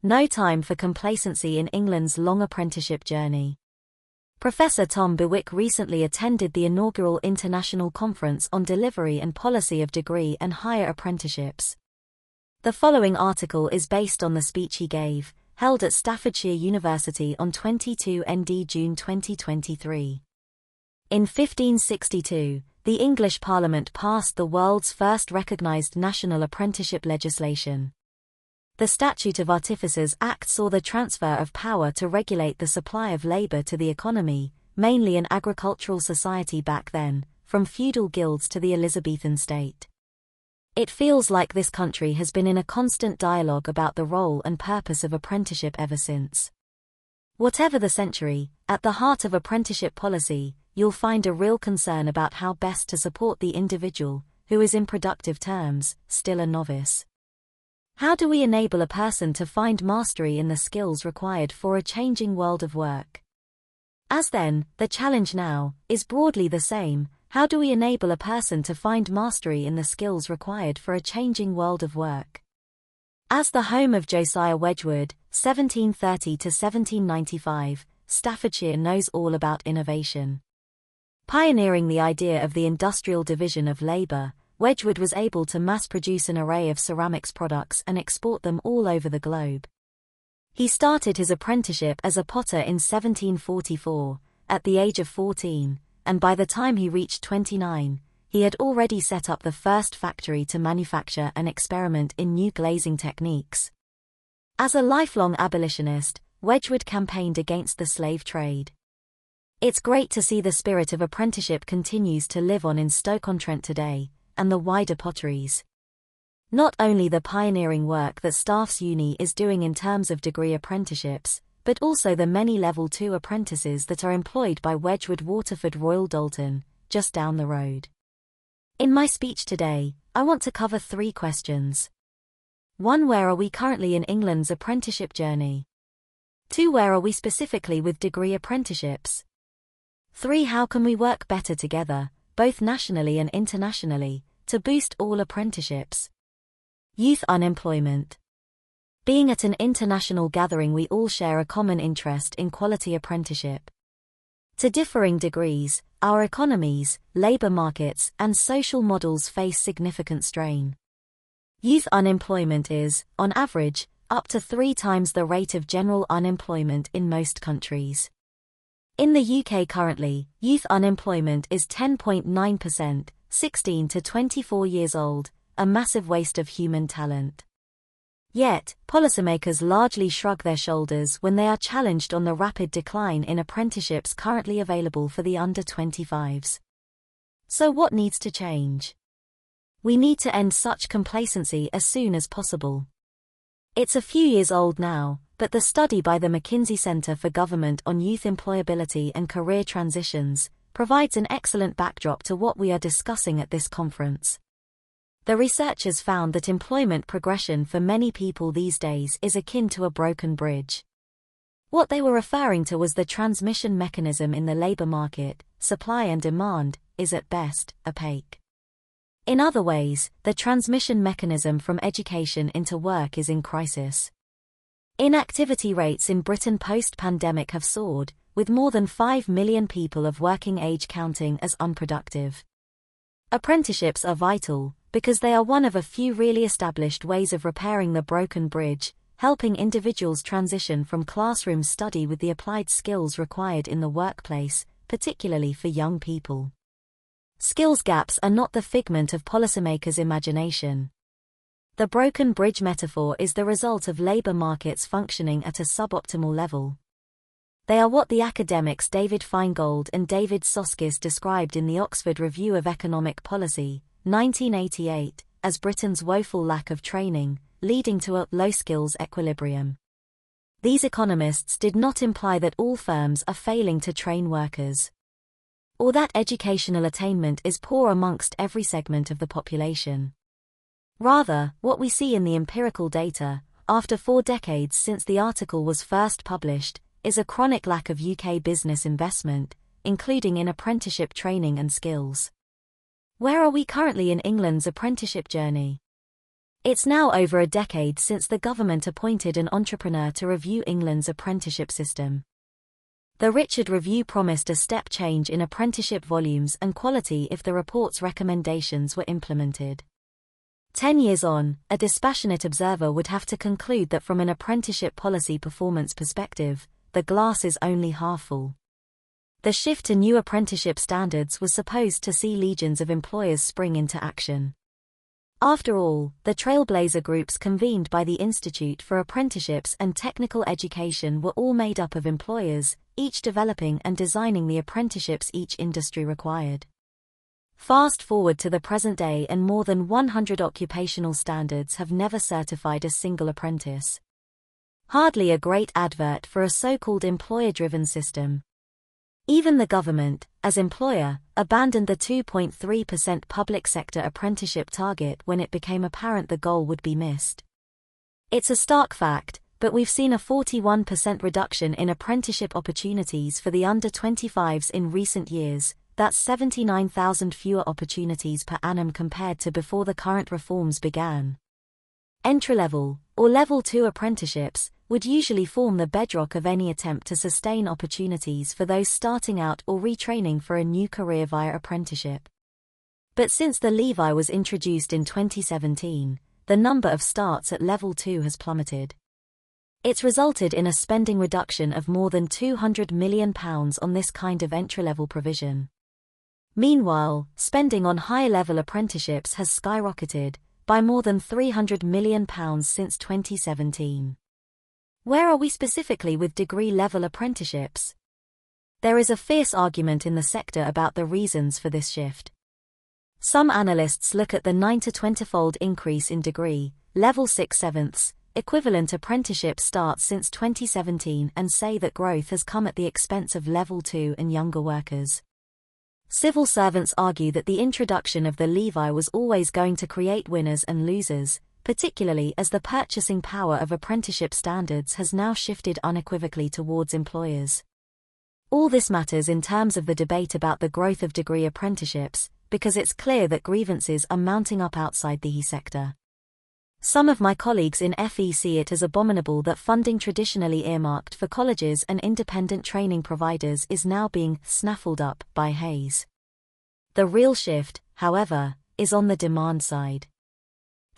No time for complacency in England's long apprenticeship journey. Professor Tom Bewick recently attended the inaugural International Conference on Delivery and Policy of Degree and Higher Apprenticeships. The following article is based on the speech he gave, held at Staffordshire University on 22 June 2023. In 1562, the English Parliament passed the world's first recognised national apprenticeship legislation. The Statute of Artificers Act saw the transfer of power to regulate the supply of labour to the economy, mainly an agricultural society back then, from feudal guilds to the Elizabethan state. It feels like this country has been in a constant dialogue about the role and purpose of apprenticeship ever since. Whatever the century, at the heart of apprenticeship policy, you'll find a real concern about how best to support the individual, who is in productive terms, still a novice. How do we enable a person to find mastery in the skills required for a changing world of work? As then, the challenge now, is broadly the same. How do we enable a person to find mastery in the skills required for a changing world of work? As the home of Josiah Wedgewood, 1730 to 1795, Staffordshire knows all about innovation. Pioneering the idea of the industrial division of labour, Wedgewood was able to mass-produce an array of ceramics products and export them all over the globe. He started his apprenticeship as a potter in 1744, at the age of 14, and by the time he reached 29, he had already set up the first factory to manufacture and experiment in new glazing techniques. As a lifelong abolitionist, Wedgewood campaigned against the slave trade. It's great to see the spirit of apprenticeship continues to live on in Stoke-on-Trent today, and the wider potteries. Not only the pioneering work that Staffs Uni is doing in terms of degree apprenticeships, but also the many Level 2 apprentices that are employed by Wedgewood Waterford Royal Doulton, just down the road. In my speech today, I want to cover 3 questions. 1. Where are we currently in England's apprenticeship journey? 2. Where are we specifically with degree apprenticeships? 3. How can we work better together, both nationally and internationally, to boost all apprenticeships? Youth unemployment. Being at an international gathering, we all share a common interest in quality apprenticeship. To differing degrees, our economies, labour markets, and social models face significant strain. Youth unemployment is, on average, up to 3 times the rate of general unemployment in most countries. In the UK currently, youth unemployment is 10.9%, 16 to 24 years old, a massive waste of human talent. Yet, policymakers largely shrug their shoulders when they are challenged on the rapid decline in apprenticeships currently available for the under-25s. So what needs to change? We need to end such complacency as soon as possible. It's a few years old now, but the study by the McKinsey Centre for Government on Youth Employability and Career Transitions provides an excellent backdrop to what we are discussing at this conference. The researchers found that employment progression for many people these days is akin to a broken bridge. What they were referring to was the transmission mechanism in the labour market, supply and demand, is at best opaque. In other ways, the transmission mechanism from education into work is in crisis. Inactivity rates in Britain post-pandemic have soared, with more than 5 million people of working age counting as unproductive. Apprenticeships are vital, because they are one of a few really established ways of repairing the broken bridge, helping individuals transition from classroom study with the applied skills required in the workplace, particularly for young people. Skills gaps are not the figment of policymakers' imagination. The broken bridge metaphor is the result of labour markets functioning at a suboptimal level. They are what the academics David Feingold and David Soskice described in the Oxford Review of Economic Policy, 1988, as Britain's woeful lack of training, leading to a low-skills equilibrium. These economists did not imply that all firms are failing to train workers, or that educational attainment is poor amongst every segment of the population. Rather, what we see in the empirical data, after 4 decades since the article was first published, is a chronic lack of UK business investment, including in apprenticeship training and skills. Where are we currently in England's apprenticeship journey? It's now over a decade since the government appointed an entrepreneur to review England's apprenticeship system. The Richard Review promised a step change in apprenticeship volumes and quality if the report's recommendations were implemented. 10 years on, a dispassionate observer would have to conclude that from an apprenticeship policy performance perspective, the glass is only half full. The shift to new apprenticeship standards was supposed to see legions of employers spring into action. After all, the trailblazer groups convened by the Institute for Apprenticeships and Technical Education were all made up of employers, each developing and designing the apprenticeships each industry required. Fast forward to the present day and more than 100 occupational standards have never certified a single apprentice. Hardly a great advert for a so-called employer-driven system. Even the government, as employer, abandoned the 2.3% public sector apprenticeship target when it became apparent the goal would be missed. It's a stark fact, but we've seen a 41% reduction in apprenticeship opportunities for the under-25s in recent years. That's 79,000 fewer opportunities per annum compared to before the current reforms began. Entry-level, or Level 2 apprenticeships, would usually form the bedrock of any attempt to sustain opportunities for those starting out or retraining for a new career via apprenticeship. But since the levy was introduced in 2017, the number of starts at Level 2 has plummeted. It's resulted in a spending reduction of more than £200 million on this kind of entry-level provision. Meanwhile, spending on higher-level apprenticeships has skyrocketed, by more than £300 million since 2017. Where are we specifically with degree-level apprenticeships? There is a fierce argument in the sector about the reasons for this shift. Some analysts look at the 9 to 20-fold increase in degree, Level 6 sevenths, equivalent apprenticeship starts since 2017 and say that growth has come at the expense of Level 2 and younger workers. Civil servants argue that the introduction of the levy was always going to create winners and losers, particularly as the purchasing power of apprenticeship standards has now shifted unequivocally towards employers. All this matters in terms of the debate about the growth of degree apprenticeships, because it's clear that grievances are mounting up outside the sector. Some of my colleagues in FE see it as abominable that funding traditionally earmarked for colleges and independent training providers is now being snaffled up by Hayes. The real shift, however, is on the demand side.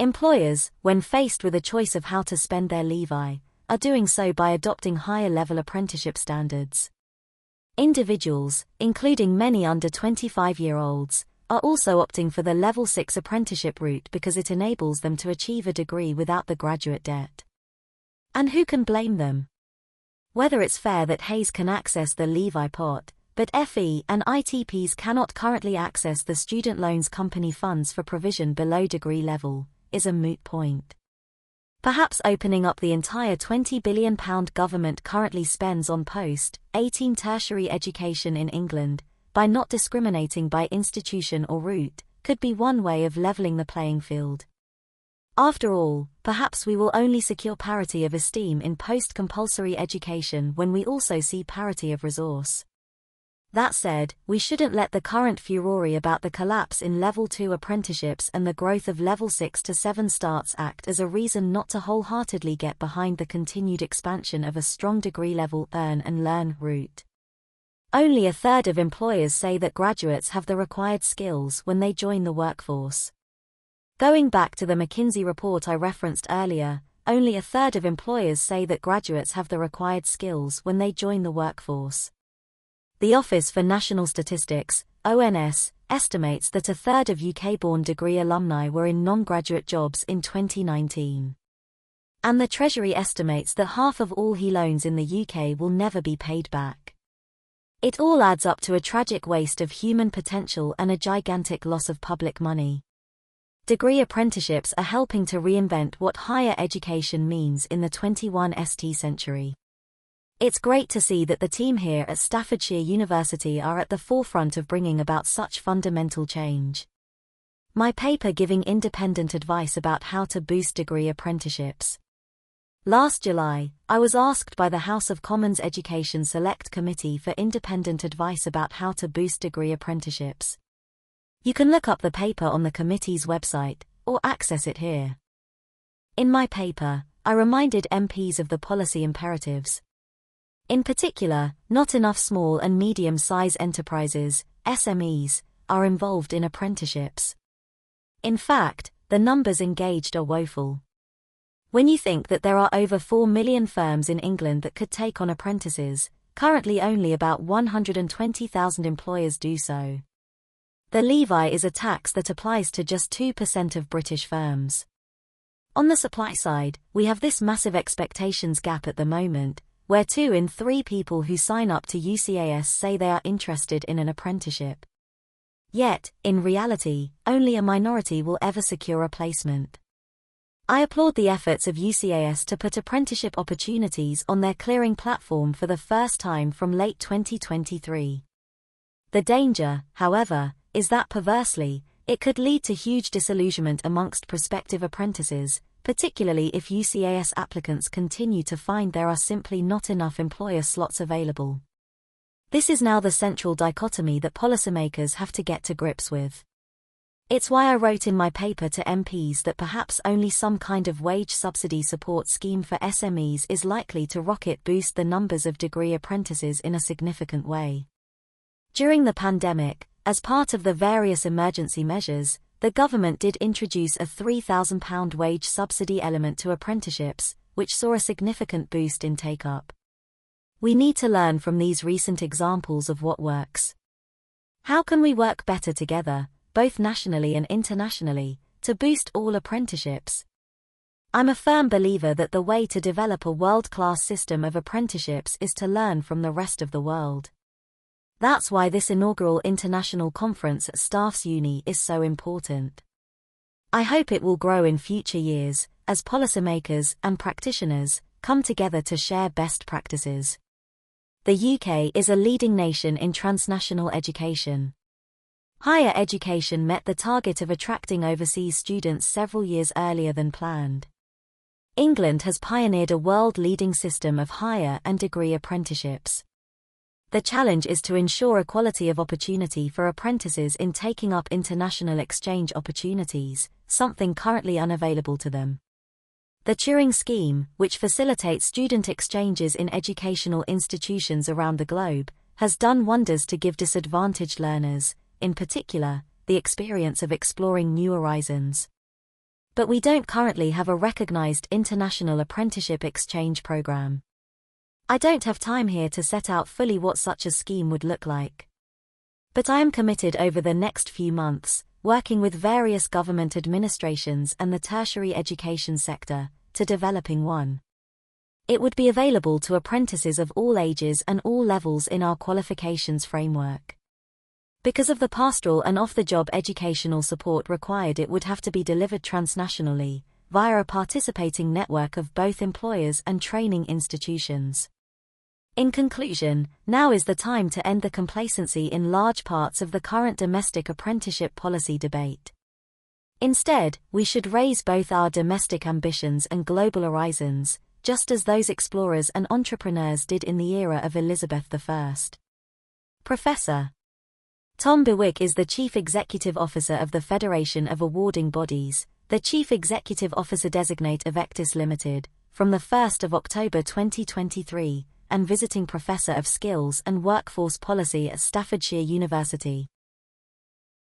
Employers, when faced with a choice of how to spend their levy, are doing so by adopting higher-level apprenticeship standards. Individuals, including many under 25-year-olds, are also opting for the Level 6 apprenticeship route because it enables them to achieve a degree without the graduate debt. And who can blame them? Whether it's fair that Hayes can access the levy pot, but FE and ITPs cannot currently access the student loans company funds for provision below degree level, is a moot point. Perhaps opening up the entire £20 billion government currently spends on post-18 tertiary education in England, by not discriminating by institution or route, could be one way of levelling the playing field. After all, perhaps we will only secure parity of esteem in post-compulsory education when we also see parity of resource. That said, we shouldn't let the current furore about the collapse in Level 2 apprenticeships and the growth of Level 6 to 7 starts act as a reason not to wholeheartedly get behind the continued expansion of a strong degree-level earn and learn route. Only a third of employers say that graduates have the required skills when they join the workforce. Going back to the McKinsey report I referenced earlier, only a third of employers say that graduates have the required skills when they join the workforce. The Office for National Statistics, ONS, estimates that a third of UK-born degree alumni were in non-graduate jobs in 2019. And the Treasury estimates that half of all HE loans in the UK will never be paid back. It all adds up to a tragic waste of human potential and a gigantic loss of public money. Degree apprenticeships are helping to reinvent what higher education means in the 21st century. It's great to see that the team here at Staffordshire University are at the forefront of bringing about such fundamental change. My paper giving independent advice about how to boost degree apprenticeships. Last July, I was asked by the House of Commons Education Select Committee for independent advice about how to boost degree apprenticeships. You can look up the paper on the committee's website, or access it here. In my paper, I reminded MPs of the policy imperatives. In particular, not enough small and medium-size enterprises, SMEs, are involved in apprenticeships. In fact, the numbers engaged are woeful. When you think that there are over 4 million firms in England that could take on apprentices, currently only about 120,000 employers do so. The levy is a tax that applies to just 2% of British firms. On the supply side, we have this massive expectations gap at the moment, where 2 in 3 people who sign up to UCAS say they are interested in an apprenticeship. Yet, in reality, only a minority will ever secure a placement. I applaud the efforts of UCAS to put apprenticeship opportunities on their clearing platform for the first time from late 2023. The danger, however, is that perversely, it could lead to huge disillusionment amongst prospective apprentices, particularly if UCAS applicants continue to find there are simply not enough employer slots available. This is now the central dichotomy that policymakers have to get to grips with. It's why I wrote in my paper to MPs that perhaps only some kind of wage subsidy support scheme for SMEs is likely to rocket boost the numbers of degree apprentices in a significant way. During the pandemic, as part of the various emergency measures, the government did introduce a £3,000 wage subsidy element to apprenticeships, which saw a significant boost in take-up. We need to learn from these recent examples of what works. How can we work better together, both nationally and internationally, to boost all apprenticeships? I'm a firm believer that the way to develop a world-class system of apprenticeships is to learn from the rest of the world. That's why this inaugural international conference at Staffs Uni is so important. I hope it will grow in future years, as policymakers and practitioners come together to share best practices. The UK is a leading nation in transnational education. Higher education met the target of attracting overseas students several years earlier than planned. England has pioneered a world-leading system of higher and degree apprenticeships. The challenge is to ensure equality of opportunity for apprentices in taking up international exchange opportunities, something currently unavailable to them. The Turing scheme, which facilitates student exchanges in educational institutions around the globe, has done wonders to give disadvantaged learners, in particular, the experience of exploring new horizons. But we don't currently have a recognized international apprenticeship exchange program. I don't have time here to set out fully what such a scheme would look like. But I am committed over the next few months, working with various government administrations and the tertiary education sector, to developing one. It would be available to apprentices of all ages and all levels in our qualifications framework. Because of the pastoral and off-the-job educational support required, it would have to be delivered transnationally, via a participating network of both employers and training institutions. In conclusion, now is the time to end the complacency in large parts of the current domestic apprenticeship policy debate. Instead, we should raise both our domestic ambitions and global horizons, just as those explorers and entrepreneurs did in the era of Elizabeth I. Professor Tom Bewick is the Chief Executive Officer of the Federation of Awarding Bodies, the Chief Executive Officer Designate of Ectis Limited, from the 1st of October 2023, and Visiting Professor of Skills and Workforce Policy at Staffordshire University.